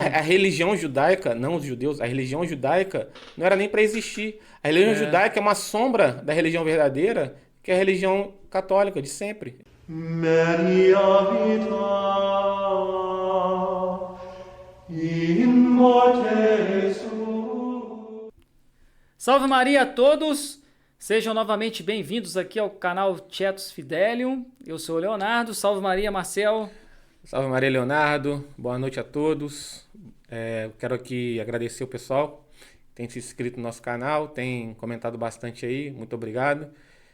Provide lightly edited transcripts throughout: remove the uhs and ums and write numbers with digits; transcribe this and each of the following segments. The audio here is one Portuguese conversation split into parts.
A religião judaica, não os judeus, a religião judaica não era nem para existir. A religião judaica é uma sombra da religião verdadeira, que é a religião católica de sempre. Menia vita in morte su. Salve Maria a todos! Sejam novamente bem-vindos aqui ao canal Tietos Fidelium. Eu sou o Leonardo. Salve Maria, Marcel. Salve Maria Leonardo, boa noite a todos. Eu quero aqui agradecer o pessoal que tem se inscrito no nosso canal, tem comentado bastante aí, muito obrigado.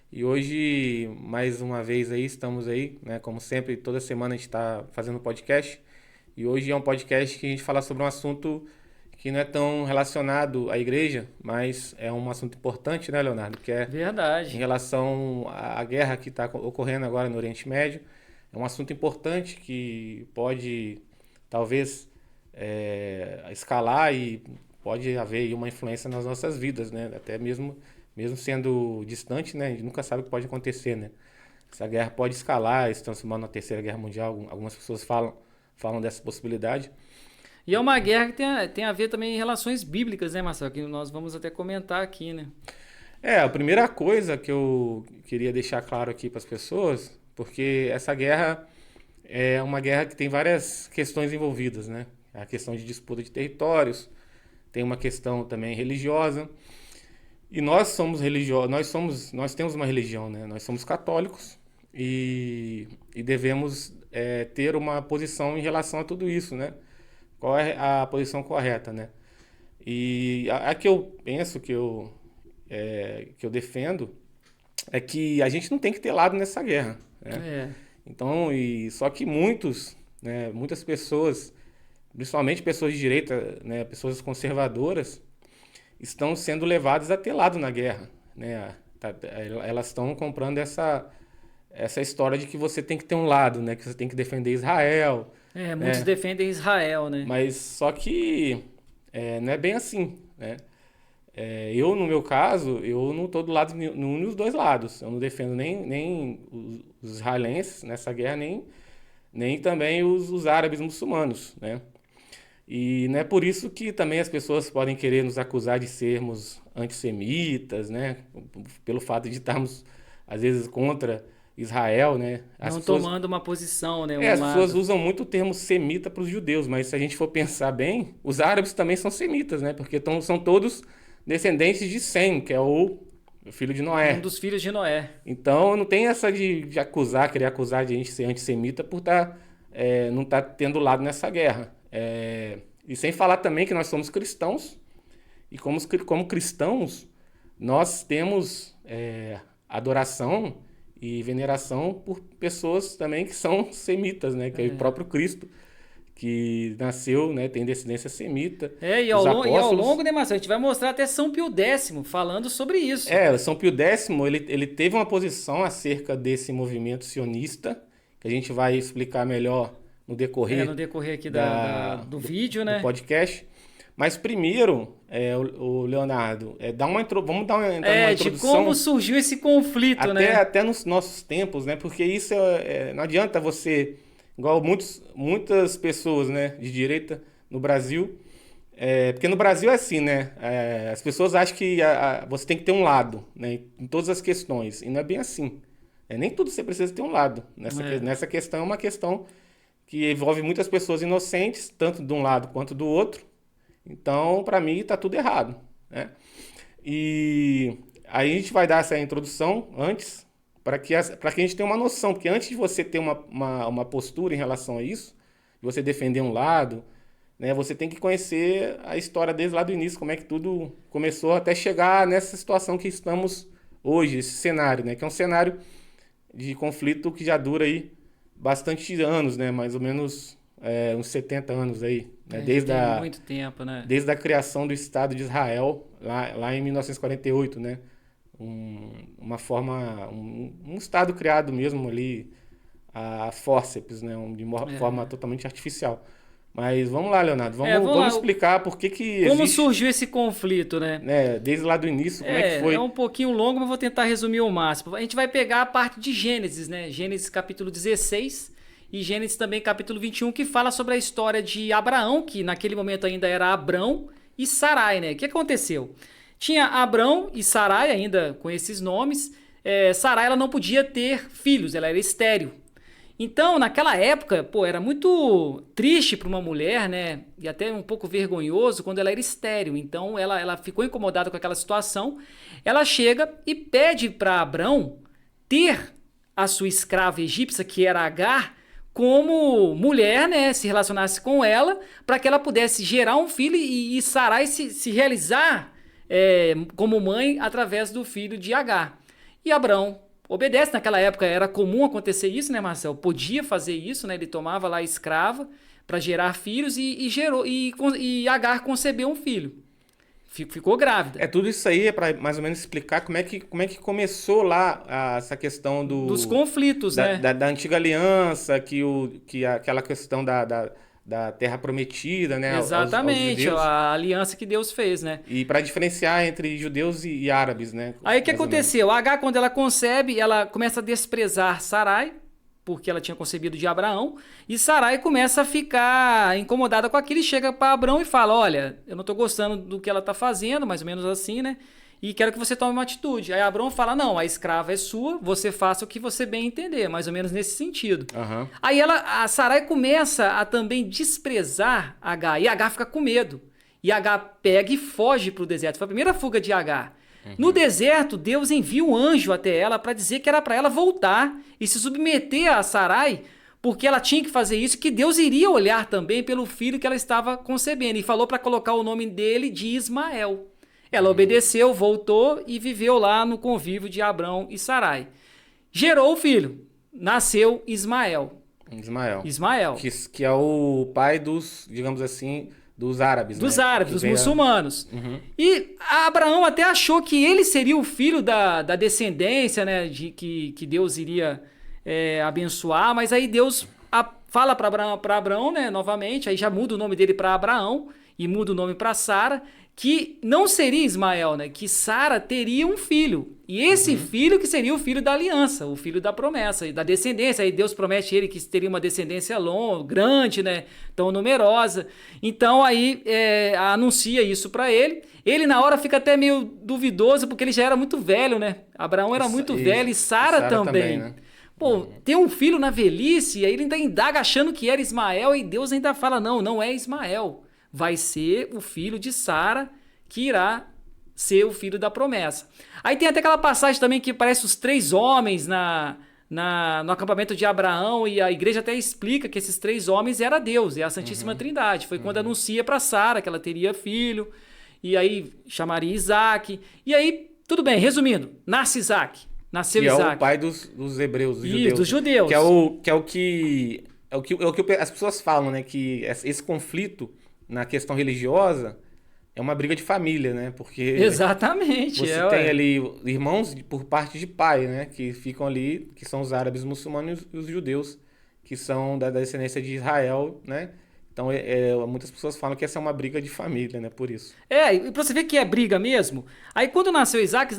E hoje, mais uma vez aí, estamos aí, né? Como sempre, toda semana a gente está fazendo podcast. E hoje é um podcast que a gente fala sobre um assunto que não é tão relacionado à igreja, mas é um assunto importante, né, Leonardo? Que é em Verdade. relação à guerra que está ocorrendo agora no Oriente Médio. É um assunto importante que pode, talvez, escalar e pode haver aí uma influência nas nossas vidas, né? Até mesmo sendo distante, né? A gente nunca sabe o que pode acontecer, né? Essa guerra pode escalar, se transformar na Terceira Guerra Mundial. Algumas pessoas falam dessa possibilidade. E é uma guerra que tem a ver também em relações bíblicas, né, Marcel? Que nós vamos até comentar aqui, né? A primeira coisa que eu queria deixar claro aqui para as pessoas, porque essa guerra é uma guerra que tem várias questões envolvidas, né? A questão de disputa de territórios, tem uma questão também religiosa. E nós somos religiosos, nós temos uma religião, né? Nós somos católicos e devemos ter uma posição em relação a tudo isso, né? Qual é a posição correta, né? E a que eu penso, que eu defendo, é que a gente não tem que ter lado nessa guerra, né? É. Então, só que muitas pessoas, principalmente pessoas de direita, né, pessoas conservadoras, estão sendo levadas a ter lado na guerra, né? Elas estão comprando essa história de que você tem que ter um lado, né? Que você tem que defender Israel, Muitos né? defendem Israel, né? Mas só que não é bem assim, né? Eu, no meu caso, eu não estou do lado de nenhum dos dois lados. Eu não defendo nem os israelenses nessa guerra, nem também os árabes muçulmanos, né? E não é por isso que também as pessoas podem querer nos acusar de sermos antissemitas, né? Pelo fato de estarmos, às vezes, contra Israel, né? Não tomando uma posição, né? As Um pessoas lado. usam muito o termo semita para os judeus, mas se a gente for pensar bem, os árabes também são semitas, né? Porque são todos descendentes de Sem, que é o filho de Um Noé. dos filhos de Noé. Então não tem essa de querer acusar de a gente ser antissemita por não estar tendo lado nessa guerra. E sem falar também que nós somos cristãos, e como cristãos, nós temos adoração e veneração por pessoas também que são semitas, né? Que é o próprio Cristo, que nasceu, né? Tem descendência semita. E Os ao apóstolos. longo, né, Marcel? A gente vai mostrar até São Pio X falando sobre isso. São Pio X, ele teve uma posição acerca desse movimento sionista, que a gente vai explicar melhor no decorrer, No decorrer aqui do vídeo, do né? podcast. Mas primeiro, o Leonardo, vamos dar entrar numa De introdução como surgiu esse conflito, né? até nos nossos tempos, né? Porque isso não adianta você, igual muitas pessoas, né, de direita no Brasil, porque no Brasil é assim, né? As pessoas acham que você tem que ter um lado, né, em todas as questões, e não é bem assim. Nem tudo você precisa ter um lado. Nessa questão é uma questão que envolve muitas pessoas inocentes, tanto de um lado quanto do outro. Então, para mim, está tudo errado, né? E aí a gente vai dar essa introdução antes, para que a gente tenha uma noção, porque antes de você ter uma postura em relação a isso, de você defender um lado, né, você tem que conhecer a história desde lá do início, como é que tudo começou até chegar nessa situação que estamos hoje, esse cenário, né, que é um cenário de conflito que já dura aí bastante anos, né, mais ou menos uns 70 anos aí, né, Tem muito tempo, né? desde a criação do Estado de Israel, lá em 1948, né? Um Estado criado mesmo ali a fórceps, né? De uma forma totalmente artificial. Mas vamos lá, Leonardo, vamos vamos lá. explicar por que Como existe, surgiu esse conflito, né? né? Desde lá do início, como é que foi? É um pouquinho longo, mas vou tentar resumir o máximo. A gente vai pegar a parte de Gênesis, né? Gênesis capítulo 16 e Gênesis também capítulo 21, que fala sobre a história de Abraão, que naquele momento ainda era Abrão, e Sarai, né? O que aconteceu? Tinha Abrão e Sarai, ainda com esses nomes. Sarai, ela não podia ter filhos, ela era estéril. Então, naquela época, pô, era muito triste para uma mulher, né? E até um pouco vergonhoso quando ela era estéril. Então, ela ficou incomodada com aquela situação. Ela chega e pede para Abrão ter a sua escrava egípcia, que era Agar, como mulher, né? Se relacionasse com ela, para que ela pudesse gerar um filho e Sarai se realizar como mãe através do filho de Agar. E Abrão obedece. Naquela época era comum acontecer isso, né, Marcel? Podia fazer isso, né? Ele tomava lá a escrava para gerar filhos e Agar concebeu um filho. Ficou grávida. Tudo isso aí é para mais ou menos explicar como é que começou lá essa questão dos conflitos, né? Da antiga aliança, aquela questão da terra prometida, né? Exatamente, aos a aliança que Deus fez, né? E para diferenciar entre judeus e árabes, né? Aí o que aconteceu? A Agar, quando ela concebe, ela começa a desprezar Sarai, porque ela tinha concebido de Abraão, e Sarai começa a ficar incomodada com aquilo e chega para Abrão e fala: olha, eu não estou gostando do que ela está fazendo, mais ou menos assim, né? E quero que você tome uma atitude. Aí Abrão fala: não, a escrava é sua, você faça o que você bem entender, mais ou menos nesse sentido. Uhum. Aí a Sarai começa a também desprezar Agar, e Agar fica com medo. E Agar pega e foge para o deserto. Foi a primeira fuga de Agar. No deserto, Deus envia um anjo até ela para dizer que era para ela voltar e se submeter a Sarai, porque ela tinha que fazer isso, que Deus iria olhar também pelo filho que ela estava concebendo. E falou para colocar o nome dele de Ismael. Ela obedeceu, voltou e viveu lá no convívio de Abrão e Sarai. Gerou o filho. Nasceu Ismael. Que é o pai dos, digamos assim, dos árabes. Dos árabes, dos muçulmanos. Uhum. E Abraão até achou que ele seria o filho da descendência, né? Que Deus iria abençoar. Mas aí Deus fala para Abraão, né? Novamente. Aí já muda o nome dele para Abraão e muda o nome para Sara. Que não seria Ismael, né? Que Sara teria um filho. E esse filho que seria o filho da aliança, o filho da promessa e da descendência. Aí Deus promete a ele que teria uma descendência longa, grande, né? Tão numerosa. Então aí anuncia isso para ele. Ele na hora fica até meio duvidoso porque ele já era muito velho, né? Abraão era muito velho e Sara também. Né? Pô, ter um filho na velhice, aí ele ainda indaga achando que era Ismael e Deus ainda fala: não é Ismael. Vai ser o filho de Sara que irá ser o filho da promessa. Aí tem até aquela passagem também que parece os 3 homens no acampamento de Abraão, e a igreja até explica que esses 3 homens era Deus, é a Santíssima Trindade. Foi quando anuncia para Sara que ela teria filho, e aí chamaria Isaac. E aí, tudo bem, resumindo, nasceu Isaac. Que é o pai dos hebreus, dos judeus. Dos judeus. Que é o que as pessoas falam, né? Que esse conflito na questão religiosa é uma briga de família, né? Porque exatamente. Você tem ali irmãos por parte de pai, né? Que ficam ali, que são os árabes muçulmanos e os judeus, que são da descendência de Israel, né? Então, muitas pessoas falam que essa é uma briga de família, né? Por isso. E pra você ver que é briga mesmo, aí quando nasceu Isaac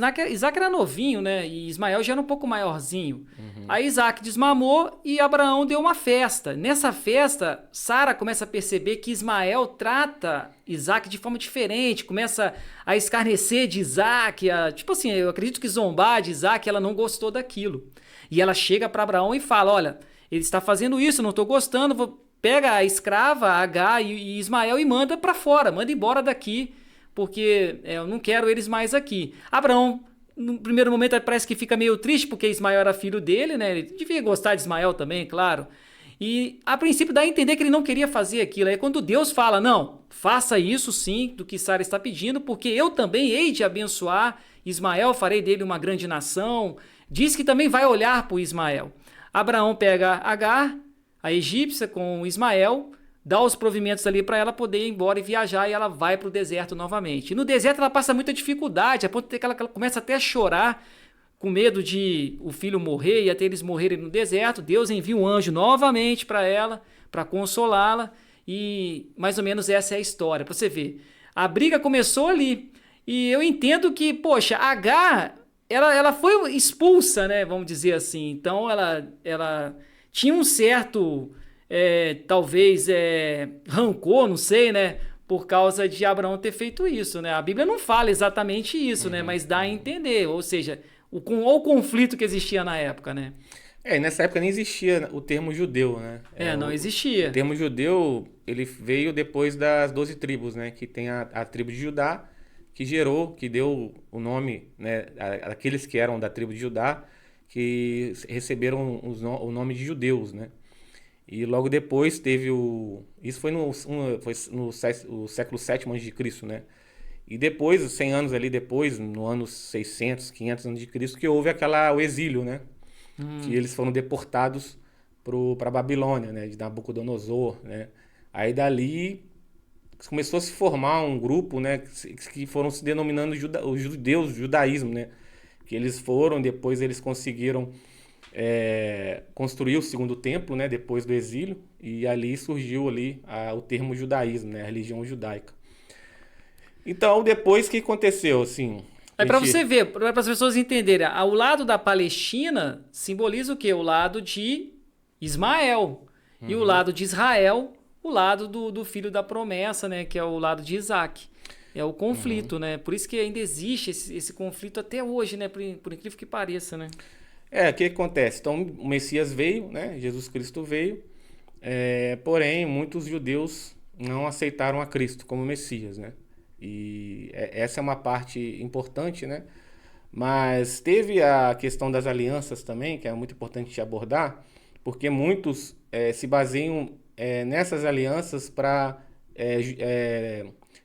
era novinho, né? E Ismael já era um pouco maiorzinho. Aí Isaac desmamou e Abraão deu uma festa. Nessa festa, Sara começa a perceber que Ismael trata Isaac de forma diferente, começa a escarnecer de Isaac, tipo assim, eu acredito que zombar de Isaac, ela não gostou daquilo. E ela chega para Abraão e fala: olha, ele está fazendo isso, eu não estou gostando, pega a escrava, Agar e Ismael e manda para fora, manda embora daqui, porque eu não quero eles mais aqui. Abraão, no primeiro momento, parece que fica meio triste, porque Ismael era filho dele, né? Ele devia gostar de Ismael também, claro. E a princípio dá a entender que ele não queria fazer aquilo. Aí quando Deus fala: não, faça isso sim, do que Sara está pedindo, porque eu também hei de abençoar Ismael, farei dele uma grande nação. Diz que também vai olhar por Ismael. Abraão pega Agar, a egípcia, com Ismael, dá os provimentos ali para ela poder ir embora e viajar, e ela vai para o deserto novamente. E no deserto ela passa muita dificuldade, a ponto de que ela começa até a chorar, com medo de o filho morrer e até eles morrerem no deserto. Deus envia um anjo novamente para ela, para consolá-la, e mais ou menos essa é a história. Para você ver, a briga começou ali, e eu entendo que, poxa, Agar, ela foi expulsa, né, vamos dizer assim, então ela tinha um certo, talvez, rancor, não sei, né? Por causa de Abraão ter feito isso, né? A Bíblia não fala exatamente isso, né? Mas dá a entender, ou seja, o conflito que existia na época, né? E nessa época nem existia o termo judeu, né? Não O existia. termo judeu, ele veio depois das 12 tribos, né? Que tem a tribo de Judá, que deu o nome, né? Aqueles que eram da tribo de Judá, que receberam o nome de judeus, né? E logo depois teve o... Isso foi o século VII a.C., né? E depois, 100 anos ali depois, no ano 600, 500 anos de Cristo, que houve o exílio, né? Que eles foram deportados para a Babilônia, né? De Nabucodonosor, né? Aí dali começou a se formar um grupo, né? Que foram se denominando os judeus, judaísmo, né? Que eles foram, depois eles conseguiram construir o segundo templo, né? Depois do exílio, e ali surgiu o termo judaísmo, né? A religião judaica. Então, depois, o que aconteceu, assim... Para você ver, para as pessoas entenderem, ao lado da Palestina simboliza o quê? O lado de Ismael. E o lado de Israel, o lado do filho da promessa, né? Que é o lado de Isaac. É o conflito, né? Por isso que ainda existe esse conflito até hoje, né? Por incrível que pareça, né? O que acontece? Então, o Messias veio, né? Jesus Cristo veio, porém, muitos judeus não aceitaram a Cristo como Messias, né? E essa é uma parte importante, né? Mas teve a questão das alianças também, que é muito importante de abordar, porque muitos se baseiam nessas alianças para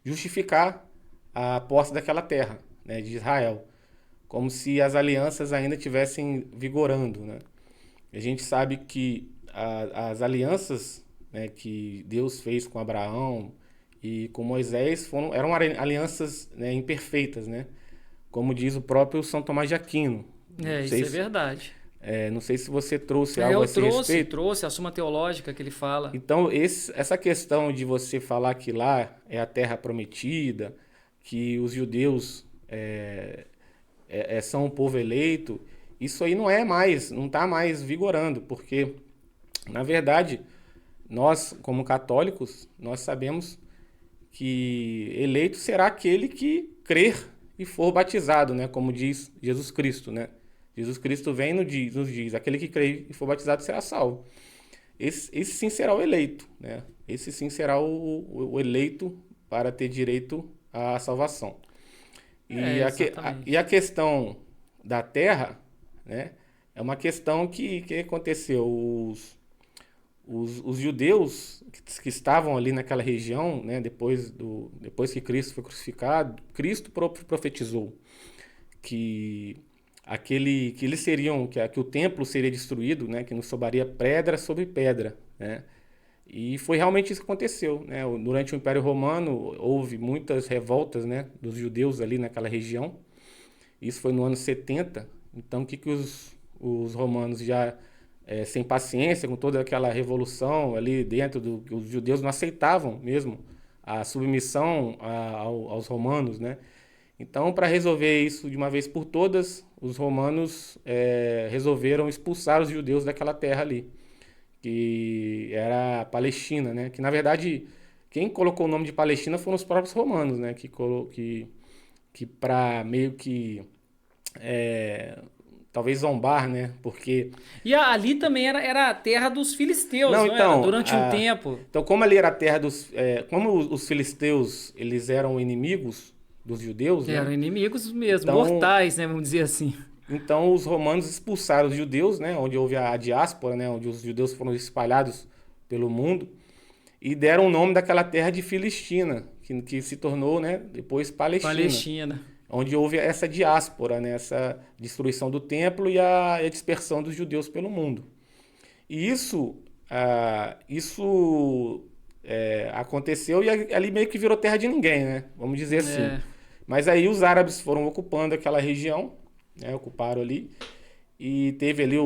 justificar a posse daquela terra, né, de Israel, como se as alianças ainda estivessem vigorando, né? A gente sabe que as alianças, né, que Deus fez com Abraão e com Moisés eram alianças, né, imperfeitas, né? Como diz o próprio São Tomás de Aquino. Isso é verdade. Não sei se você trouxe algo a esse respeito. Trouxe a Suma Teológica que ele fala. Então, essa questão de você falar que lá é a terra prometida, que os judeus são um povo eleito, isso aí não está mais vigorando, porque, na verdade, nós, como católicos, nós sabemos que eleito será aquele que crer e for batizado, né? Como diz Jesus Cristo, né? Jesus Cristo vem e nos diz, aquele que crer e for batizado será salvo. Esse sim será o eleito, né? Esse sim será o eleito para ter direito à salvação. E a questão da terra, né? É uma questão que aconteceu. Os judeus que estavam ali naquela região, né, depois que Cristo foi crucificado, Cristo profetizou que eles seriam, que o templo seria destruído, né, que não sobraria pedra sobre pedra, né? E foi realmente isso que aconteceu, né? Durante o Império Romano houve muitas revoltas, né, dos judeus ali naquela região. Isso foi no ano 70. Então, o que os romanos já sem paciência, com toda aquela revolução ali dentro os judeus não aceitavam mesmo a submissão aos romanos, né? Então, para resolver isso de uma vez por todas, os romanos resolveram expulsar os judeus daquela terra ali, que era a Palestina, né? Que, na verdade, quem colocou o nome de Palestina foram os próprios romanos, né? Que para meio que... talvez zombar, né? Porque... E ali também era a terra dos filisteus, não então, era? Durante um tempo. Então, como ali era a terra dos... como os filisteus, eles eram inimigos dos judeus, né? Eram inimigos mesmo, Então, mortais, né? Vamos dizer assim. Então, os romanos expulsaram os judeus, né? Onde houve a diáspora, né? Onde os judeus foram espalhados pelo mundo. E deram o nome daquela terra de Filistina, que se tornou, né, depois Palestina. Onde houve essa diáspora, né, essa destruição do templo e a dispersão dos judeus pelo mundo. E isso aconteceu e ali meio que virou terra de ninguém, né? Vamos dizer assim. Mas aí os árabes foram ocupando aquela região, né, ocuparam ali, e teve ali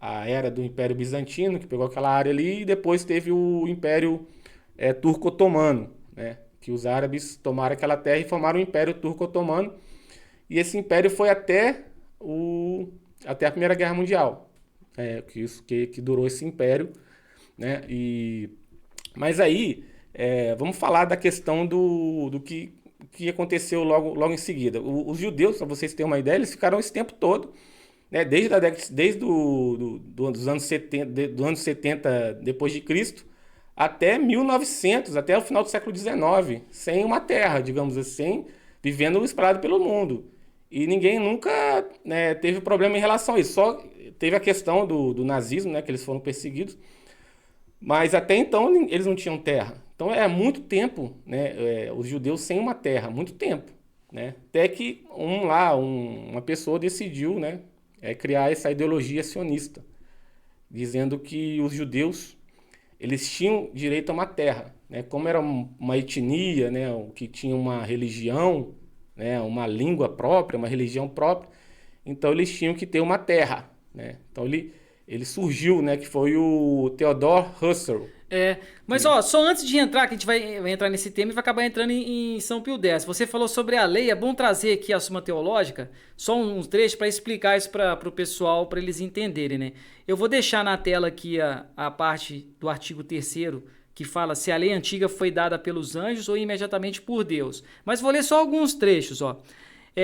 a era do Império Bizantino, que pegou aquela área ali, e depois teve o Império Turco-Otomano, né? Que os árabes tomaram aquela terra e formaram o Império Turco-Otomano. E esse império foi até a Primeira Guerra Mundial. que durou esse império, né? Mas aí, vamos falar da questão do que aconteceu logo em seguida. Os judeus, para vocês terem uma ideia, eles ficaram esse tempo todo, né? Desde dos anos 70, do ano 70 depois de Cristo, até 1900, até o final do século XIX, sem uma terra, digamos assim, vivendo espalhado pelo mundo. E ninguém nunca, né, teve problema em relação a isso. Só teve a questão do nazismo, né, que eles foram perseguidos. Mas até então eles não tinham terra. Então é muito tempo, né, os judeus sem uma terra, muito tempo, né? Até que uma pessoa decidiu, né, criar essa ideologia sionista, dizendo que os judeus eles tinham direito a uma terra, né? Como era uma etnia, né, que tinha uma religião, né, uma língua própria, uma religião própria, então eles tinham que ter uma terra, né? Então ele surgiu, né, que foi o Theodor Herzl. Mas só antes de entrar, que a gente vai entrar nesse tema e vai acabar entrando em São Pio X. Você falou sobre a lei, é bom trazer aqui a Suma Teológica, só uns trechos para explicar isso para o pessoal, para eles entenderem, né? Eu vou deixar na tela aqui a parte do artigo 3º, que fala se a lei antiga foi dada pelos anjos ou imediatamente por Deus. Mas vou ler só alguns trechos, ó.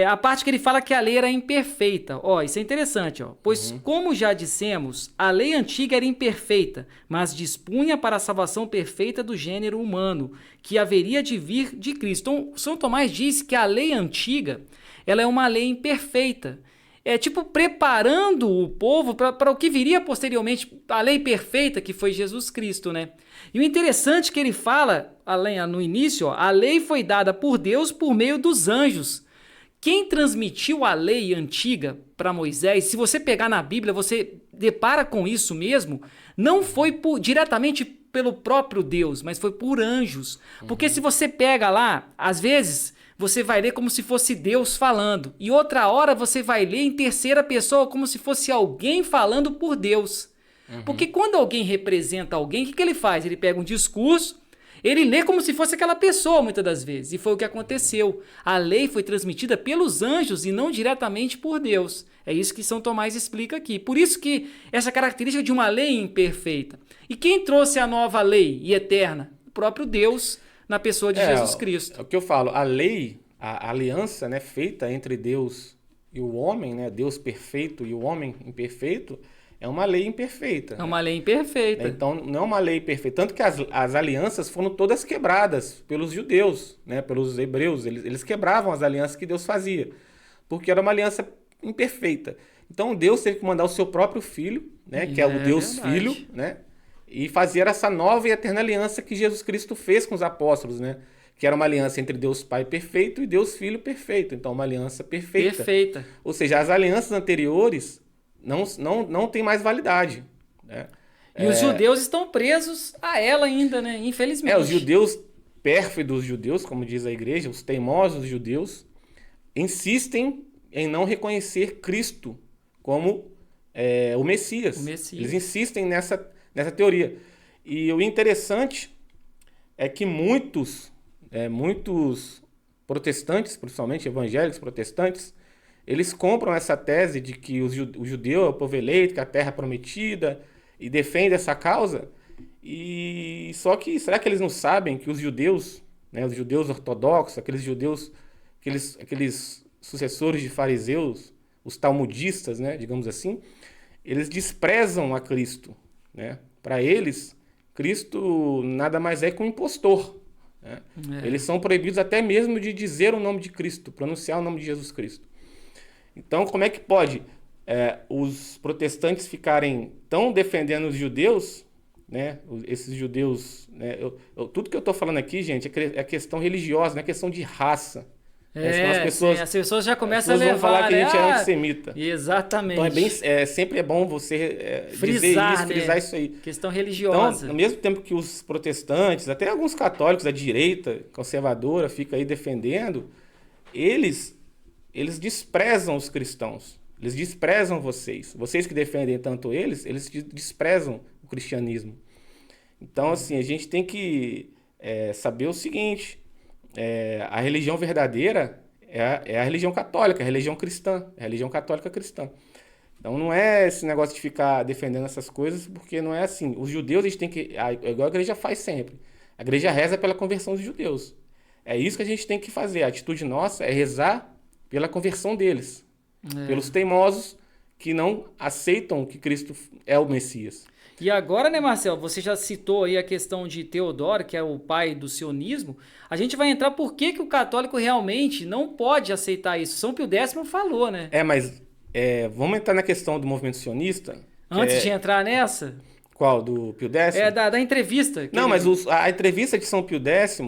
A parte que ele fala que a lei era imperfeita. Isso é interessante, pois, como já dissemos, a lei antiga era imperfeita, mas dispunha para a salvação perfeita do gênero humano, que haveria de vir de Cristo. Então, São Tomás diz que a lei antiga ela é uma lei imperfeita. É tipo preparando o povo para o que viria posteriormente, a lei perfeita que foi Jesus Cristo, né? E o interessante é que ele fala, no início, a lei foi dada por Deus por meio dos anjos. Quem transmitiu a lei antiga para Moisés, se você pegar na Bíblia, você depara com isso mesmo, não foi diretamente pelo próprio Deus, mas foi por anjos. Porque se você pega lá, às vezes você vai ler como se fosse Deus falando, e outra hora você vai ler em terceira pessoa como se fosse alguém falando por Deus. Porque quando alguém representa alguém, o que ele faz? Ele pega um discurso, ele lê como se fosse aquela pessoa, muitas das vezes. E foi o que aconteceu. A lei foi transmitida pelos anjos e não diretamente por Deus. É isso que São Tomás explica aqui. Por isso que essa característica de uma lei imperfeita. E quem trouxe a nova lei e eterna? O próprio Deus, na pessoa de Jesus Cristo. É o que eu falo. A lei, a aliança, né, feita entre Deus e o homem, né, Deus perfeito e o homem imperfeito, é uma lei imperfeita. É uma lei imperfeita. Então, não é uma lei perfeita. Tanto que as alianças foram todas quebradas pelos judeus, né? Pelos hebreus. Eles quebravam as alianças que Deus fazia, porque era uma aliança imperfeita. Então, Deus teve que mandar o seu próprio filho, né? Que é o Deus Filho, né? E fazer essa nova e eterna aliança que Jesus Cristo fez com os apóstolos, né? Que era uma aliança entre Deus Pai perfeito e Deus Filho perfeito. Então, uma aliança perfeita. Perfeita. Ou seja, as alianças anteriores não tem mais validade, né? E os judeus estão presos a ela ainda, né? Infelizmente. Os judeus, pérfidos judeus, como diz a igreja, os teimosos judeus, insistem em não reconhecer Cristo como o Messias. Eles insistem nessa teoria. E o interessante é que muitos protestantes, principalmente evangélicos protestantes, eles compram essa tese de que o judeu é o povo eleito, que é a terra prometida, e defende essa causa. E só que, será que eles não sabem que os judeus, né, os judeus ortodoxos, aqueles judeus, aqueles sucessores de fariseus, os talmudistas, né, digamos assim, eles desprezam a Cristo, né? Para eles, Cristo nada mais é que um impostor, né? Eles são proibidos até mesmo de dizer o nome de Cristo, pronunciar o nome de Jesus Cristo. Então, como é que pode os protestantes ficarem tão defendendo os judeus, né? Esses judeus, né? Tudo que eu estou falando aqui, gente, é questão religiosa, não é questão de raça. As pessoas já começam a levar, vão falar que a gente é antissemita. Exatamente. Então sempre é bom você frisar isso aí. Questão religiosa. Então, ao mesmo tempo que os protestantes, até alguns católicos da direita conservadora, fica aí defendendo, eles desprezam os cristãos. Eles desprezam vocês. Vocês que defendem tanto eles desprezam o cristianismo. Então, assim, a gente tem que saber o seguinte: a religião verdadeira é a religião católica, a religião cristã, a religião católica cristã. Então não é esse negócio de ficar defendendo essas coisas, porque não é assim. Os judeus, eles têm que, é igual a igreja faz sempre. A igreja reza pela conversão dos judeus. É isso que a gente tem que fazer. A atitude nossa é rezar pela conversão deles. Pelos teimosos que não aceitam que Cristo é o Messias. E agora, né, Marcelo, você já citou aí a questão de Teodoro, que é o pai do sionismo. A gente vai entrar por que o católico realmente não pode aceitar isso. São Pio X falou, né? Mas vamos entrar na questão do movimento sionista. Antes de entrar nessa... Qual? Do Pio X? Da entrevista. Não, mas a entrevista de São Pio X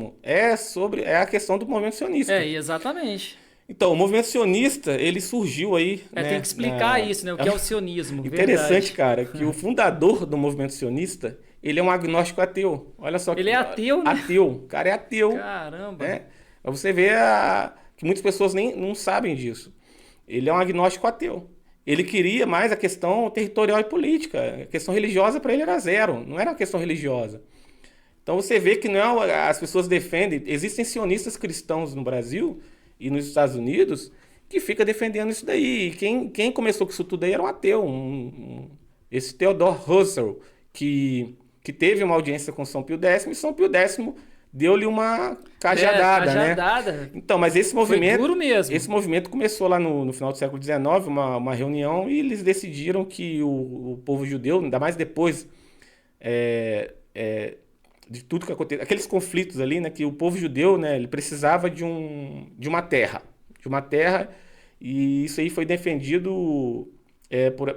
é a questão do movimento sionista. Exatamente. Então, o movimento sionista, ele surgiu aí... né, tem que explicar isso, né? O que é o sionismo. Interessante, cara, que o fundador do movimento sionista, ele é um agnóstico ateu. Olha só. Ele é ateu, né? Ateu. O cara é ateu. Caramba. Né? Você vê que muitas pessoas nem não sabem disso. Ele é um agnóstico ateu. Ele queria mais a questão territorial e política. A questão religiosa para ele era zero. Não era uma questão religiosa. Então você vê que não as pessoas defendem... Existem sionistas cristãos no Brasil... e nos Estados Unidos, que fica defendendo isso daí. E quem começou com isso tudo aí era um ateu, esse Theodore Russell, que teve uma audiência com São Pio X, e São Pio X deu-lhe uma cajadada, né? Então, mas esse movimento... Foi duro mesmo. Esse movimento começou lá no final do século XIX, uma reunião, e eles decidiram que o povo judeu, ainda mais depois de tudo que aconteceu, aqueles conflitos ali, né, que o povo judeu, né, ele precisava de uma terra, e isso aí foi defendido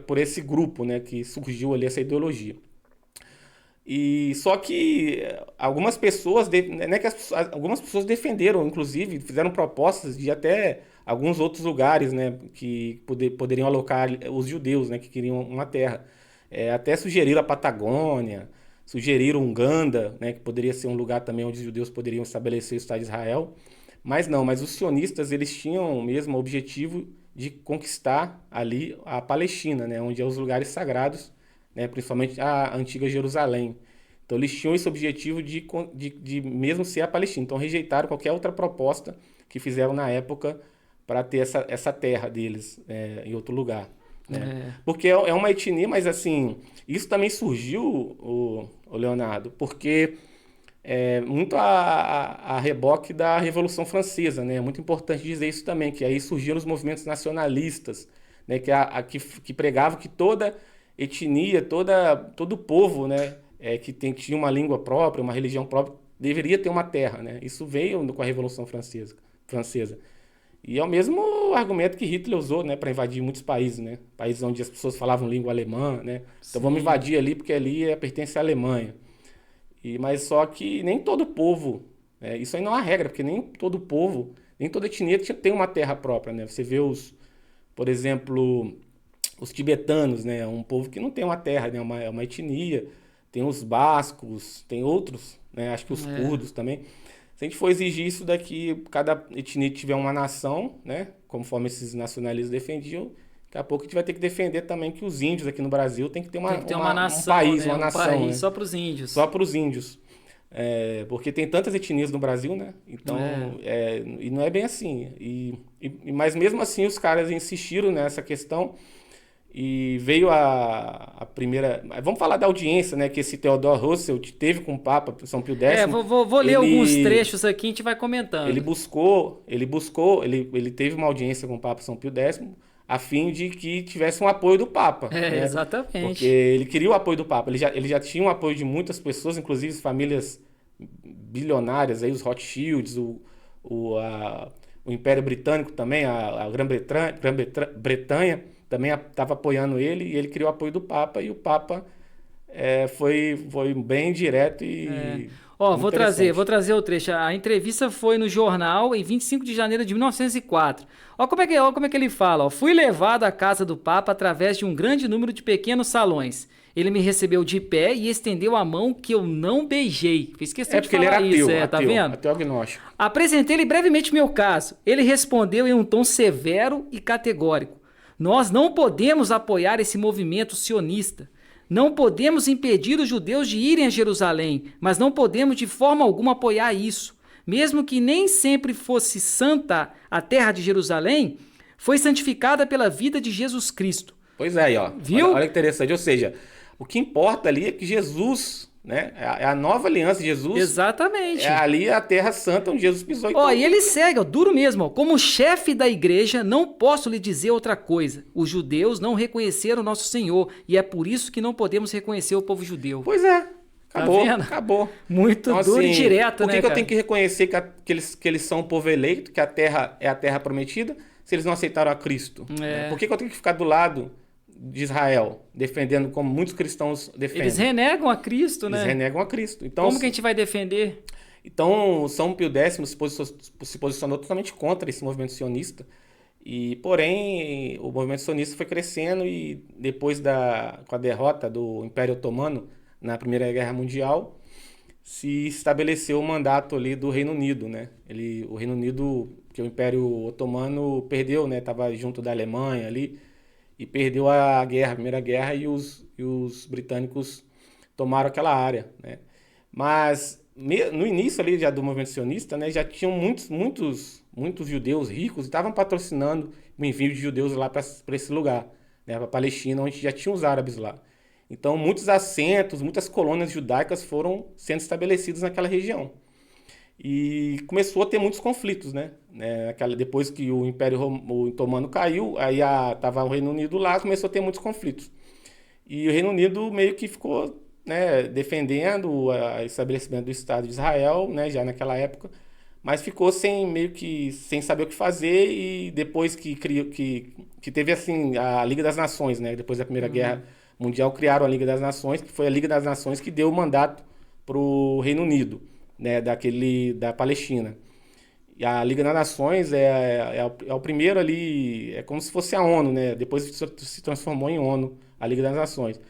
por esse grupo, né, que surgiu ali essa ideologia. E só que algumas pessoas, algumas pessoas defenderam, inclusive, fizeram propostas de até alguns outros lugares, né, que poderiam alocar os judeus, né, que queriam uma terra. Até sugeriram a Patagônia, sugeriram Uganda, né, que poderia ser um lugar também onde os judeus poderiam estabelecer o Estado de Israel. Mas os sionistas, eles tinham mesmo o objetivo de conquistar ali a Palestina, né, onde é os lugares sagrados, né, principalmente a antiga Jerusalém. Então eles tinham esse objetivo de mesmo ser a Palestina. Então rejeitaram qualquer outra proposta que fizeram na época para ter essa terra deles em outro lugar. Né? Porque é uma etnia, mas assim, isso também surgiu, o Leonardo, porque muito a reboque da Revolução Francesa, né? É muito importante dizer isso também, que aí surgiram os movimentos nacionalistas, né? Que pregavam que toda etnia, todo povo, né? Que tinha uma língua própria, uma religião própria, deveria ter uma terra, né? Isso veio com a Revolução Francesa. E é o mesmo argumento que Hitler usou, né, para invadir muitos países, né? Países onde as pessoas falavam língua alemã, né? Então vamos invadir ali porque ali pertence à Alemanha. Mas só que nem todo povo, isso aí não é uma regra, porque nem todo povo, nem toda etnia tem uma terra própria, né? Você vê por exemplo, os tibetanos, né? É um povo que não tem uma terra, né? É uma etnia. Tem os bascos, tem outros, né? Acho que os curdos também. Se a gente for exigir isso daqui, cada etnia tiver uma nação, né, conforme esses nacionalistas defendiam, daqui a pouco a gente vai ter que defender também que os índios aqui no Brasil tem que ter uma nação, um país, né? Uma nação. País, né? Só para os índios. Só para os índios. Porque tem tantas etnias no Brasil, né? Então, e não é bem assim. Mas mesmo assim os caras insistiram nessa questão. E veio a primeira... Vamos falar da audiência, né, que esse Theodore Russell teve com o Papa São Pio X. Vou ler alguns trechos aqui e a gente vai comentando. Ele teve uma audiência com o Papa São Pio X a fim de que tivesse um apoio do Papa. Né? Exatamente. Porque ele queria o apoio do Papa. Ele já tinha o apoio de muitas pessoas, inclusive famílias bilionárias, aí, os Rothschilds, o Império Britânico também, a Grã-Bretanha, também estava apoiando ele, e ele queria o apoio do Papa, e o Papa foi bem direto e... Vou trazer o trecho. A entrevista foi no jornal em 25 de janeiro de 1904. Olha como é que ele fala. Fui levado à casa do Papa através de um grande número de pequenos salões. Ele me recebeu de pé e estendeu a mão que eu não beijei. Fiz questão de falar isso, tá vendo? Ateu agnóstico. Apresentei-lhe brevemente meu caso. Ele respondeu em um tom severo e categórico. Nós não podemos apoiar esse movimento sionista. Não podemos impedir os judeus de irem a Jerusalém, mas não podemos de forma alguma apoiar isso. Mesmo que nem sempre fosse santa a terra de Jerusalém, foi santificada pela vida de Jesus Cristo. Pois é, aí, ó. Viu? Olha que interessante. Ou seja, o que importa ali é que Jesus, né? É a nova aliança de Jesus. Exatamente. É ali a terra santa onde Jesus pisou. Ó, Então, e ele segue, ó, duro mesmo, ó. Como chefe da igreja, não posso lhe dizer outra coisa. Os judeus não reconheceram nosso Senhor, e é por isso que não podemos reconhecer o povo judeu. pois é. Acabou, vendo? acabou. Muito Então, duro e assim, direto, por né, que eu cara? tenho que reconhecer que eles são o povo eleito, que a terra é a terra prometida, se eles não aceitaram a Cristo? É. Né? Por que eu tenho que ficar do lado de Israel, defendendo como muitos cristãos defendem? Eles renegam a Cristo, Eles né? renegam a Cristo. Então, Como que a gente vai defender? então São Pio X se posicionou totalmente contra esse movimento sionista. E, porém, o movimento sionista foi crescendo e depois com a derrota do Império Otomano na Primeira Guerra Mundial, se estabeleceu o mandato ali do Reino Unido, né? O Reino Unido, que o Império Otomano perdeu, né? Estava junto da Alemanha ali e perdeu a Primeira Guerra, e os britânicos tomaram aquela área, né? Mas no início ali já do movimento sionista, né? Já tinham muitos judeus ricos e estavam patrocinando o envio de judeus lá para esse lugar, né? Para a Palestina, onde já tinha os árabes lá. Então, muitos assentos, muitas colônias judaicas foram sendo estabelecidas naquela região. E começou a ter muitos conflitos, né? Depois que o Império Otomano caiu, aí estava o Reino Unido lá, começou a ter muitos conflitos. E o Reino Unido meio que ficou, né, defendendo o estabelecimento do Estado de Israel, né, já naquela época, mas ficou meio que sem saber o que fazer. E depois que teve assim a Liga das Nações, né, depois da Primeira Guerra Mundial, criaram a Liga das Nações, que foi a Liga das Nações que deu o mandato para o Reino Unido, né, da Palestina. E a Liga das Nações é o primeiro ali, é como se fosse a ONU, né? Depois se transformou em ONU, a Liga das Nações.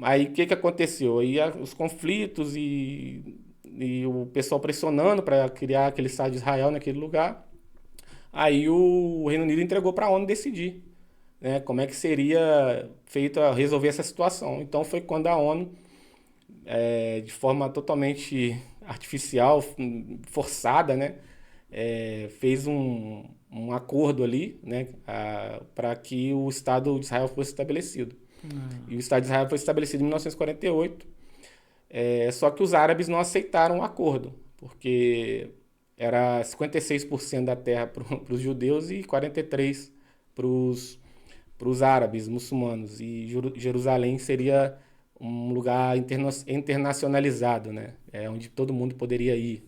Aí o que aconteceu? Aí os conflitos e o pessoal pressionando para criar aquele Estado de Israel naquele lugar. Aí o Reino Unido entregou para a ONU decidir, né, como é que seria feito a resolver essa situação. Então foi quando a ONU, de forma totalmente artificial, forçada, né, fez um acordo ali, né, para que o Estado de Israel fosse estabelecido. E o Estado de Israel foi estabelecido em 1948, só que os árabes não aceitaram o acordo, porque era 56% da terra para os judeus e 43% para os árabes muçulmanos. E Jerusalém seria um lugar internacionalizado, né? Onde todo mundo poderia ir,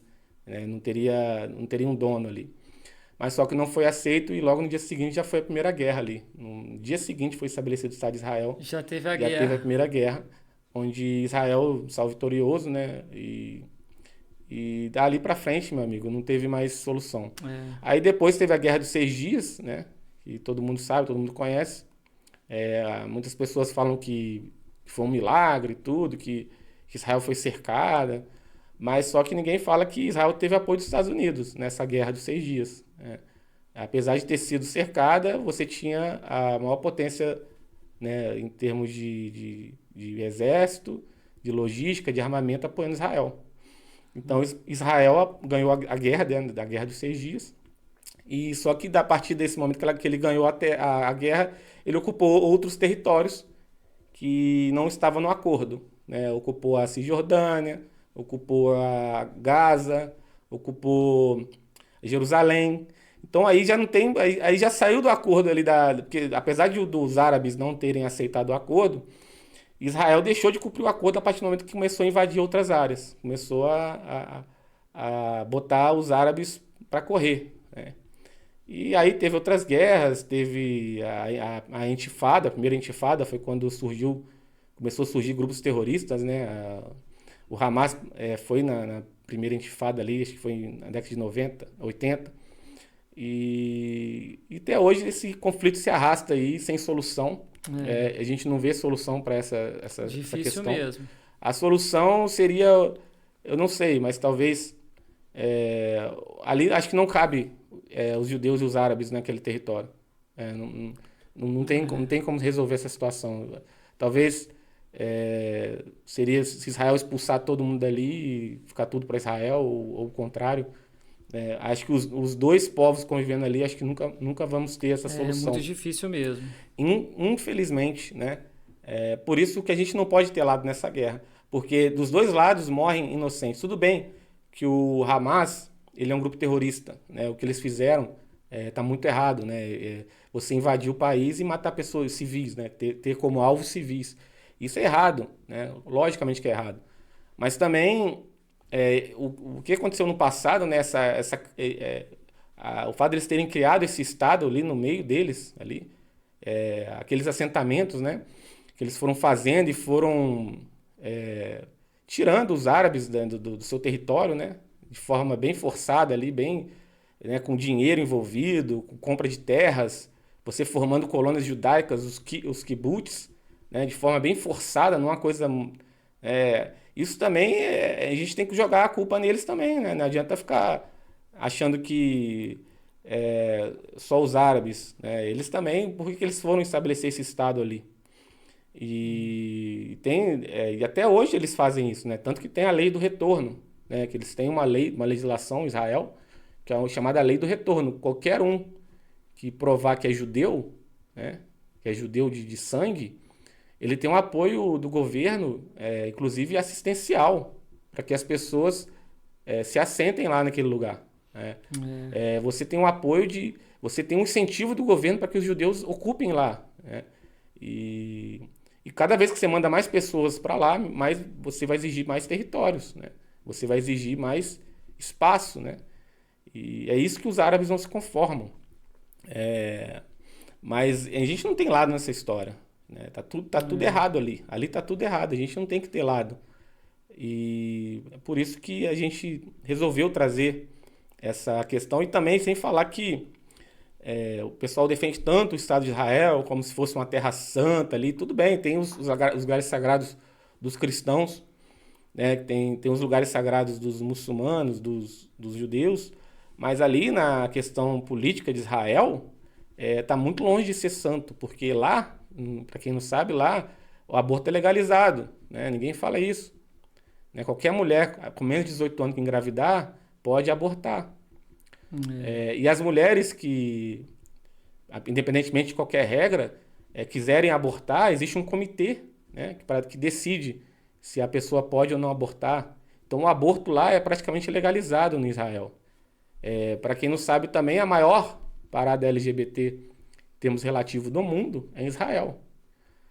né? Não teria um dono ali. Mas só que não foi aceito, e logo no dia seguinte já foi a Primeira Guerra ali. No dia seguinte foi estabelecido o Estado de Israel. Já teve a Já guerra. teve a Primeira Guerra, onde Israel saiu vitorioso, né? E dali para frente, meu amigo, não teve mais solução. Aí depois teve a Guerra dos 6 Dias, né? Que todo mundo sabe, todo mundo conhece. Muitas pessoas falam que foi um milagre e tudo, que Israel foi cercada, mas só que ninguém fala que Israel teve apoio dos Estados Unidos nessa Guerra dos 6 Dias. Apesar de ter sido cercada, você tinha a maior potência, né, em termos de exército, de logística, de armamento, apoiando Israel. Então Israel ganhou a guerra, da Guerra dos 6 Dias. E só que a partir desse momento que ele ganhou a guerra, ele ocupou outros territórios que não estavam no acordo, né? Ocupou a Cisjordânia, ocupou a Gaza, ocupou Jerusalém. Então aí já não tem, aí já saiu do acordo ali porque apesar dos árabes não terem aceitado o acordo, Israel deixou de cumprir o acordo a partir do momento que começou a invadir outras áreas, começou a botar os árabes para correr, né? E aí teve outras guerras, teve a Intifada, a primeira Intifada foi quando começou a surgir grupos terroristas, né? O Hamas foi na primeira Intifada ali, acho que foi na década de 90, 80. E até hoje esse conflito se arrasta aí sem solução. A gente não vê solução para essa Difícil questão. mesmo. A solução seria, eu não sei, mas talvez ali acho que não cabe os judeus e os árabes naquele território. Não tem como resolver essa situação. Talvez seria se Israel expulsar todo mundo dali e ficar tudo para Israel, ou o contrário. Acho que os dois povos convivendo ali, acho que nunca vamos ter essa É solução. muito difícil mesmo. Infelizmente, né? Por isso que a gente não pode ter lado nessa guerra. Porque dos dois lados morrem inocentes. Tudo bem que o Hamas, ele é um grupo terrorista, né? O que eles fizeram tá muito errado, né? Você invadir o país e matar pessoas civis, né? Ter como alvo civis. Isso é errado, né? Logicamente que é errado. Mas também o que aconteceu no passado, né? O fato de eles terem criado esse estado ali no meio deles, ali, aqueles assentamentos, né? Que eles foram fazendo e foram tirando os árabes do seu território, né? De forma bem forçada ali, bem, né? Com dinheiro envolvido, com compra de terras, você formando colônias judaicas, os kibbutz, né? De forma bem forçada, não é uma coisa... isso também, a gente tem que jogar a culpa neles também, né? Não adianta ficar achando que só os árabes, né? Eles também, por que eles foram estabelecer esse estado ali? E até hoje eles fazem isso, né? Tanto que tem a lei do retorno, né? Que eles têm uma legislação em Israel, que é a chamada lei do retorno. Qualquer um que provar que é judeu, né? Que é judeu de sangue, ele tem um apoio do governo, inclusive assistencial, para que as pessoas se assentem lá naquele lugar, né? Você tem um apoio você tem um incentivo do governo para que os judeus ocupem lá, né? E cada vez que você manda mais pessoas para lá, mais você vai exigir mais territórios, né? Você vai exigir mais espaço, né? E é isso que os árabes não se conformam. Mas a gente não tem lado nessa história, né? Tá tudo errado ali. Ali tá tudo errado. A gente não tem que ter lado. E é por isso que a gente resolveu trazer essa questão. E também sem falar que o pessoal defende tanto o Estado de Israel como se fosse uma terra santa ali. Tudo bem, tem os lugares sagrados dos cristãos, né? Tem os lugares sagrados dos muçulmanos, dos judeus. Mas ali na questão política de Israel, tá muito longe de ser santo. Porque lá, para quem não sabe, lá o aborto é legalizado, né? Ninguém fala isso, né? Qualquer mulher com menos de 18 anos que engravidar pode abortar. E as mulheres que, independentemente de qualquer regra, quiserem abortar, existe um comitê, né? Que decide se a pessoa pode ou não abortar. Então o aborto lá é praticamente legalizado no Israel. Para quem não sabe também, a maior parada LGBT em termos relativos do mundo é em Israel.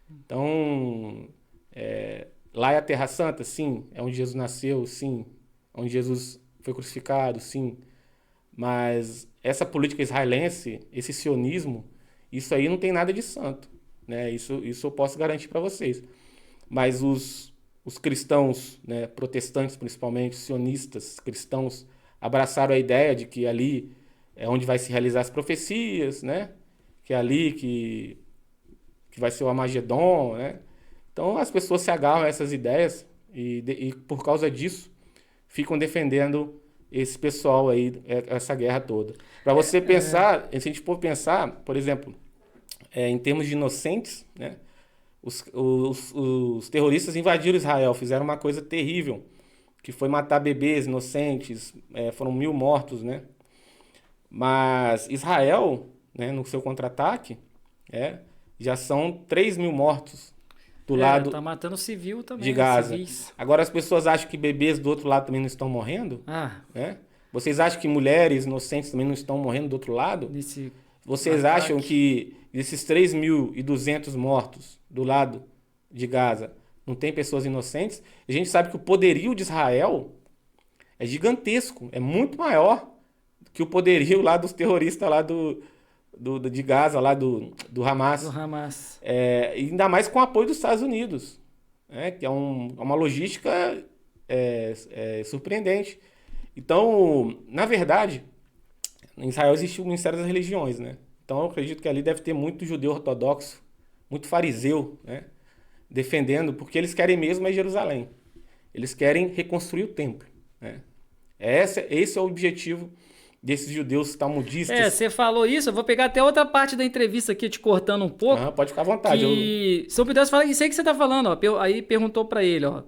Então, lá é a Terra Santa, sim. É onde Jesus nasceu, sim. Onde Jesus foi crucificado, sim. Mas essa política israelense, esse sionismo, isso aí não tem nada de santo, né? Isso eu posso garantir para vocês. Mas os cristãos, né, protestantes principalmente, sionistas cristãos, abraçaram a ideia de que ali é onde vai se realizar as profecias, né? Que é ali que vai ser o Armagedon, né? Então as pessoas se agarram a essas ideias e por causa disso ficam defendendo esse pessoal aí, essa guerra toda. Para você pensar, se a gente for pensar, por exemplo, em termos de inocentes, né? Os terroristas invadiram Israel, fizeram uma coisa terrível, que foi matar bebês inocentes, foram 1.000 mortos, né? Mas Israel, né, no seu contra-ataque, já são 3.000 mortos do lado tá matando civil também, de Gaza. civis. Agora as pessoas acham que bebês do outro lado também não estão morrendo? Né? Vocês acham que mulheres inocentes também não estão morrendo do outro lado? Vocês acham que desses 3.200 mortos do lado de Gaza não tem pessoas inocentes? A gente sabe que o poderio de Israel é gigantesco, é muito maior que o poderio lá dos terroristas lá de Gaza, lá do Hamas. Do Hamas. Ainda mais com o apoio dos Estados Unidos, né? Que é uma logística surpreendente. Então, na verdade, em Israel existe o Ministério das Religiões, né? Então eu acredito que ali deve ter muito judeu ortodoxo, muito fariseu, né? Defendendo, porque eles querem mesmo Jerusalém. Eles querem reconstruir o templo, né? Esse é o objetivo desses judeus talmudistas. Você falou isso, eu vou pegar até outra parte da entrevista aqui, te cortando um pouco. Pode ficar à vontade. Se eu pudesse falar, isso aí que você está falando, ó, aí perguntou para ele, ó.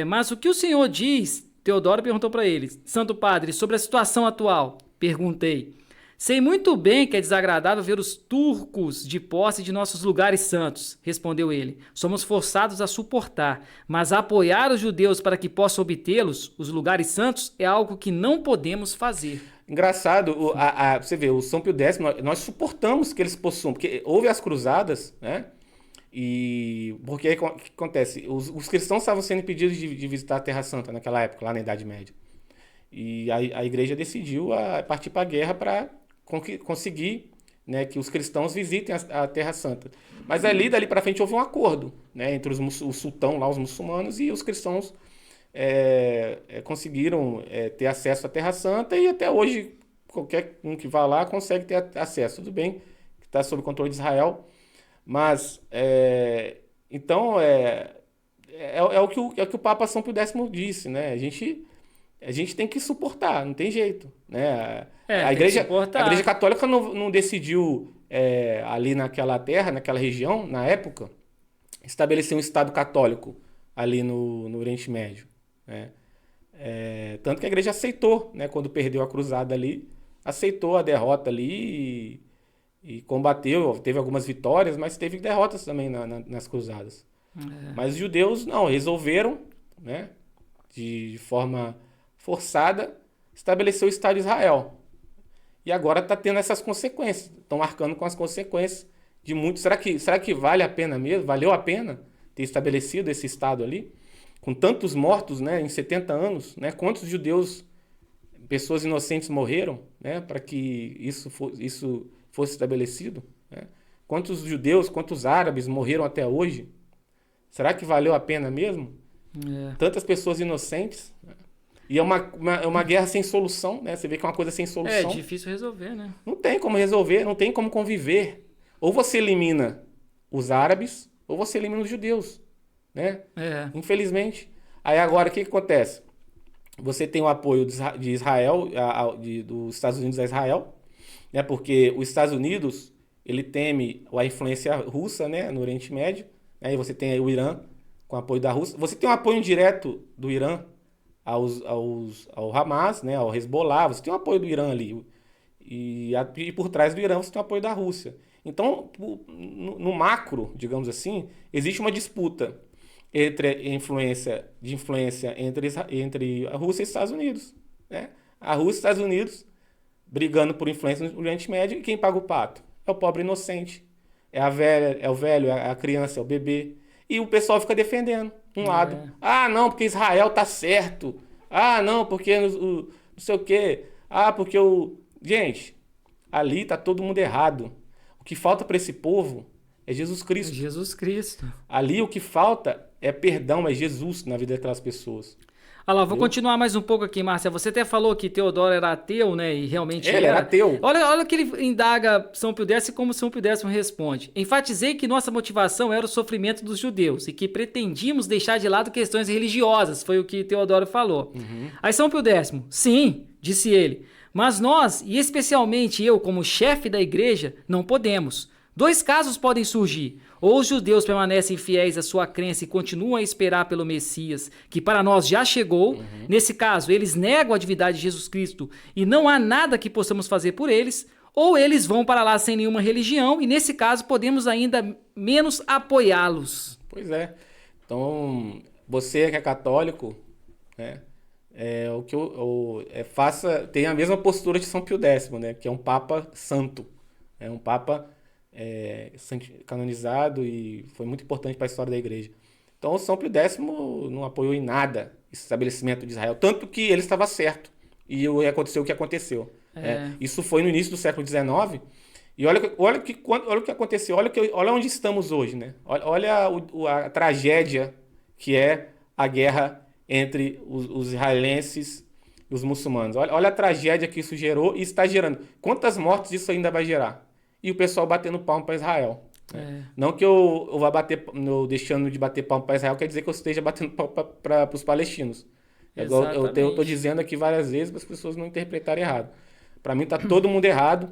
Mas o que o senhor diz Teodoro perguntou para ele: Santo Padre, sobre a situação atual, perguntei. Sei muito bem que é desagradável ver os turcos de posse de nossos lugares santos, respondeu ele. Somos forçados a suportar, mas apoiar os judeus para que possam obtê-los, os lugares santos, é algo que não podemos fazer. Engraçado, você vê, o São Pio X, nós suportamos que eles possuam, porque houve as cruzadas, né? E porque aí, o que acontece? Os cristãos estavam sendo impedidos de visitar a Terra Santa naquela época, lá na Idade Média. E a igreja decidiu partir para a guerra para conseguir, né, que os cristãos visitem a Terra Santa. Mas dali para frente houve um acordo, né, entre o sultão lá, os muçulmanos, e os cristãos conseguiram ter acesso à Terra Santa, e até hoje qualquer um que vá lá consegue ter acesso. Tudo bem que está sob o controle de Israel, mas então é o que o Papa São Pio X disse, né? A gente tem que suportar, não tem jeito, né? A igreja católica não decidiu ali naquela terra, naquela região, na época, estabelecer um Estado católico ali no Oriente Médio, né? Tanto que a igreja aceitou, né? Quando perdeu a cruzada ali, aceitou a derrota ali e combateu, teve algumas vitórias, mas teve derrotas também nas cruzadas. Mas os judeus não, resolveram, né, de forma forçada, estabelecer o Estado de Israel. E agora está tendo essas consequências, estão arcando com as consequências de muitos. Será que vale a pena mesmo? Valeu a pena ter estabelecido esse Estado ali? Com tantos mortos, né, em 70 anos, né? Quantos judeus, pessoas inocentes morreram, né, para que isso fosse estabelecido, né? Quantos judeus, quantos árabes morreram até hoje? Será que valeu a pena mesmo? Tantas pessoas inocentes, né? E é uma guerra sem solução, né? Você vê que é uma coisa sem solução. É difícil resolver, né? Não tem como resolver, não tem como conviver. Ou você elimina os árabes, ou você elimina os judeus, né? Infelizmente. Aí agora, o que acontece? Você tem o apoio de Israel, dos Estados Unidos a Israel, né? Porque os Estados Unidos, ele teme a influência russa, né, no Oriente Médio. Aí você tem aí o Irã, com apoio da Rússia. Você tem um apoio indireto do Irã ao Hamas, né, ao Hezbollah. Você tem o apoio do Irã ali. E por trás do Irã você tem o apoio da Rússia. Então, no macro, digamos assim, existe uma disputa entre influência entre a Rússia e os Estados Unidos, né? A Rússia e os Estados Unidos brigando por influência no Oriente Médio, e quem paga o pato? É o pobre inocente. É a velha, é o velho, é a criança, é o bebê. E o pessoal fica defendendo um lado. Ah, não, porque Israel tá certo. Ah, não, porque não sei o quê. Ah, porque o... Gente, ali tá todo mundo errado. O que falta para esse povo é Jesus Cristo. Jesus Cristo. Ali o que falta é perdão, é Jesus na vida daquelas pessoas. Olha lá, vou continuar mais um pouco aqui, Márcia. Você até falou que Teodoro era ateu, né? E realmente ele era ateu. Olha que ele indaga São Pio X e como São Pio X responde. Enfatizei que nossa motivação era o sofrimento dos judeus e que pretendíamos deixar de lado questões religiosas. Foi o que Teodoro falou. Aí São Pio X, sim, disse ele. Mas nós, e especialmente eu como chefe da igreja, não podemos. Dois casos podem surgir. Ou os judeus permanecem fiéis à sua crença e continuam a esperar pelo Messias, que para nós já chegou. Nesse caso, eles negam a divindade de Jesus Cristo e não há nada que possamos fazer por eles. Ou eles vão para lá sem nenhuma religião e nesse caso podemos ainda menos apoiá-los. Pois é. Então, você que é católico, né, tenha a mesma postura de São Pio X, né, que é um Papa santo. É um Papa canonizado e foi muito importante para a história da igreja. Então, o São Pio X não apoiou em nada esse estabelecimento de Israel, tanto que ele estava certo e aconteceu o que aconteceu. Isso foi no início do século XIX e olha o que aconteceu, olha onde estamos hoje, né? Olha a tragédia que é a guerra entre os israelenses e os muçulmanos. Olha a tragédia que isso gerou e está gerando. Quantas mortes isso ainda vai gerar? E o pessoal batendo palmo para Israel. Não que eu vá deixando de bater palmo para Israel, quer dizer que eu esteja batendo palmo para os palestinos. Eu estou dizendo aqui várias vezes para as pessoas não interpretarem errado. Para mim está todo mundo errado.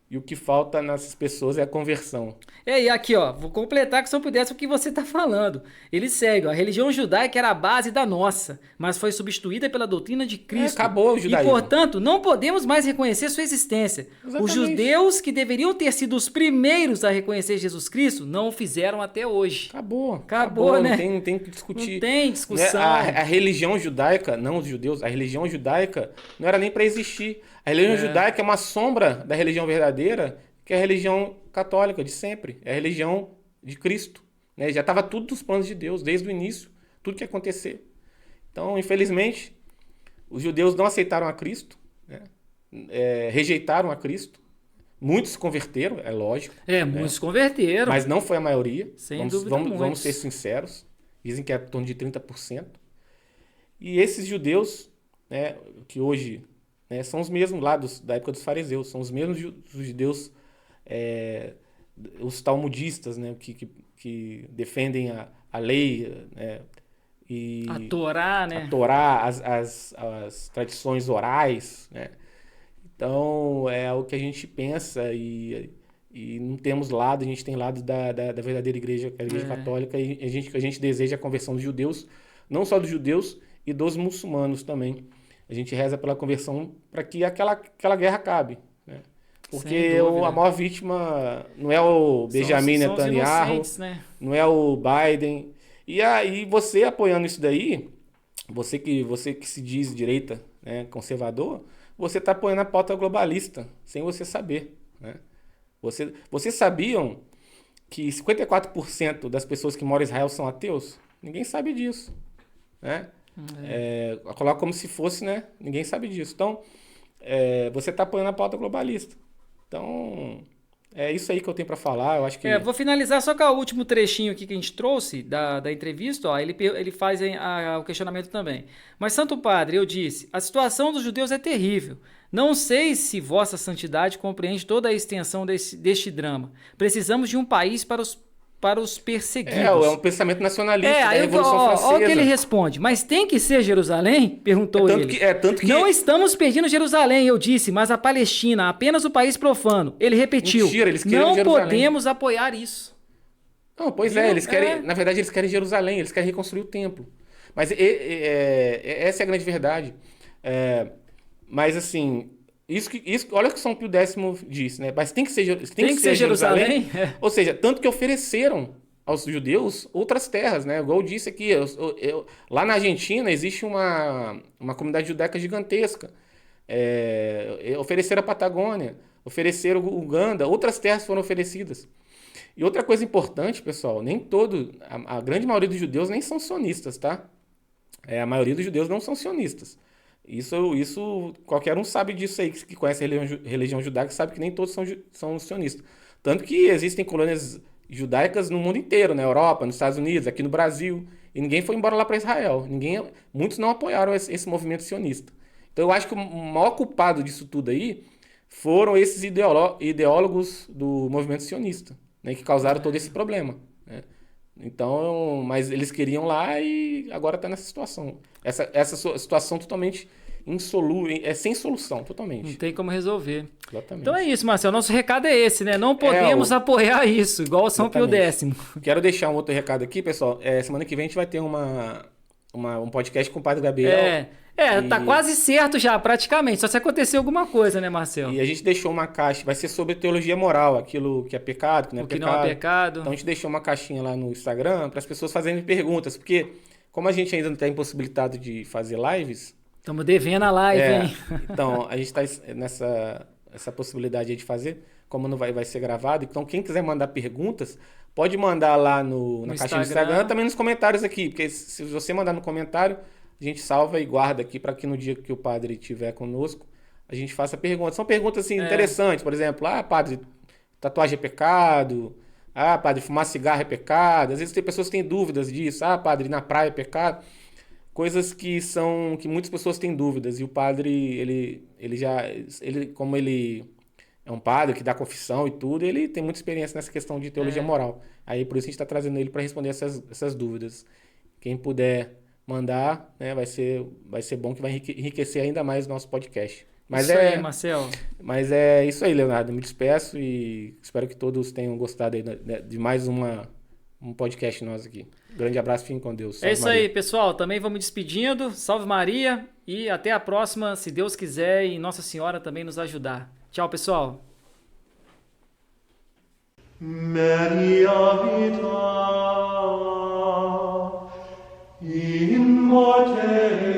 e o que falta nessas pessoas é a conversão. E aqui, ó, vou completar que São Pio X o que você está falando. Ele segue, ó, a religião judaica era a base da nossa, mas foi substituída pela doutrina de Cristo. Acabou o E, judaísmo. portanto, não podemos mais reconhecer sua existência. Exatamente. Os judeus que deveriam ter sido os primeiros a reconhecer Jesus Cristo não o fizeram até hoje. Acabou, né? Não tem que discutir. Não tem discussão. A religião judaica, não os judeus, a religião judaica não era nem para existir. A religião judaica é uma sombra da religião verdadeira, que é a religião católica de sempre. É a religião de Cristo. Né? Já estava tudo nos planos de Deus, desde o início, tudo que ia acontecer. Então, infelizmente, os judeus não aceitaram a Cristo, né? Rejeitaram a Cristo. Muitos se converteram, é lógico. Muitos se converteram. Mas não foi a maioria. Sem dúvida, vamos ser sinceros. Dizem que é em torno de 30%. E esses judeus, né, que hoje, né, são os mesmos lá da época dos fariseus, são os mesmos judeus, os talmudistas, né, que defendem a lei, né, e a Torá, né? A Torá, as tradições orais, né? Então, é o que a gente pensa e não temos lado, a gente tem lado da verdadeira igreja, a igreja católica, e a gente deseja a conversão dos judeus, não só dos judeus, e dos muçulmanos também. A gente reza pela conversão para que aquela guerra acabe, né? Porque a maior vítima não é o Benjamin Netanyahu, né? não é o Biden. E aí você apoiando isso daí, você que se diz direita, né, conservador, você está apoiando a pauta globalista, sem você saber, né? Vocês sabiam que 54% das pessoas que moram em Israel são ateus? Ninguém sabe disso, né? Coloca como se fosse, né? Ninguém sabe disso. Então, você está apoiando a pauta globalista. Então, é isso aí que eu tenho para falar. Eu acho que... Vou finalizar só com o último trechinho aqui que a gente trouxe da entrevista. Ó, ele faz o questionamento também. Mas, Santo Padre, eu disse, a situação dos judeus é terrível. Não sei se Vossa Santidade compreende toda a extensão deste drama. Precisamos de um país para os perseguidos. É um pensamento nacionalista da aí Revolução Francesa. Olha o que ele responde. Mas tem que ser Jerusalém? Perguntou ele. Tanto que... Não estamos pedindo Jerusalém, eu disse, mas a Palestina, apenas o país profano. Ele repetiu. Mentira, eles querem não Jerusalém. Podemos apoiar isso. Não, pois eles querem... Na verdade, eles querem Jerusalém, eles querem reconstruir o templo. Mas essa é a grande verdade. Mas, assim... Isso, olha o que São Pio X disse, né? Mas tem que ser Jerusalém. Ou seja, tanto que ofereceram aos judeus outras terras, né? Igual eu disse aqui, lá na Argentina existe uma comunidade judaica gigantesca. Ofereceram a Patagônia, ofereceram o Uganda, outras terras foram oferecidas. E outra coisa importante, pessoal, a grande maioria dos judeus nem são sionistas, tá? A maioria dos judeus não são sionistas. Isso qualquer um sabe disso aí, que conhece a religião judaica, sabe que nem todos são sionistas. Tanto que existem colônias judaicas no mundo inteiro, na Europa, nos Estados Unidos, aqui no Brasil, e ninguém foi embora lá para Israel. Muitos não apoiaram esse movimento sionista. Então eu acho que o maior culpado disso tudo aí foram esses ideólogos do movimento sionista, né, que causaram todo esse problema, né? Então, mas eles queriam lá e agora está nessa situação. Essa situação totalmente insolúvel, sem solução, totalmente. Não tem como resolver. Exatamente. Então é isso, Marcelo. Nosso recado é esse, né? Não podemos apoiar isso, igual o São Pio X. Quero deixar um outro recado aqui, pessoal. Semana que vem a gente vai ter um podcast com o Padre Gabriel. Tá quase certo já, praticamente. Só se acontecer alguma coisa, né, Marcelo? E a gente deixou uma caixa, vai ser sobre teologia moral, aquilo que é pecado, que não é pecado. Não é pecado. Então a gente deixou uma caixinha lá no Instagram para as pessoas fazerem perguntas, porque como a gente ainda não está impossibilitado de fazer lives... Estamos devendo a live, hein? Então, a gente está nessa possibilidade de fazer, como não vai ser gravado. Então, quem quiser mandar perguntas, pode mandar lá na caixinha do Instagram, também nos comentários aqui, porque se você mandar no comentário... A gente salva e guarda aqui para que no dia que o padre estiver conosco, a gente faça perguntas. São perguntas assim, interessantes, por exemplo, padre, tatuagem é pecado? Padre, fumar cigarro é pecado? Às vezes tem pessoas que têm dúvidas disso. Padre, ir na praia é pecado? Coisas que muitas pessoas têm dúvidas. E o padre, como ele é um padre que dá confissão e tudo, ele tem muita experiência nessa questão de teologia moral. Aí por isso a gente está trazendo ele para responder essas dúvidas. Quem puder mandar, né, vai ser bom, que vai enriquecer ainda mais o nosso podcast. Mas Isso aí, Marcel. Mas é isso aí, Leonardo. Me despeço e espero que todos tenham gostado aí de mais um podcast nosso aqui. Grande abraço, fiquem com Deus. Salve É isso Maria. aí, pessoal. Também vamos despedindo. Salve Maria e até a próxima, se Deus quiser e Nossa Senhora também nos ajudar. Tchau, pessoal. Maria vita in morte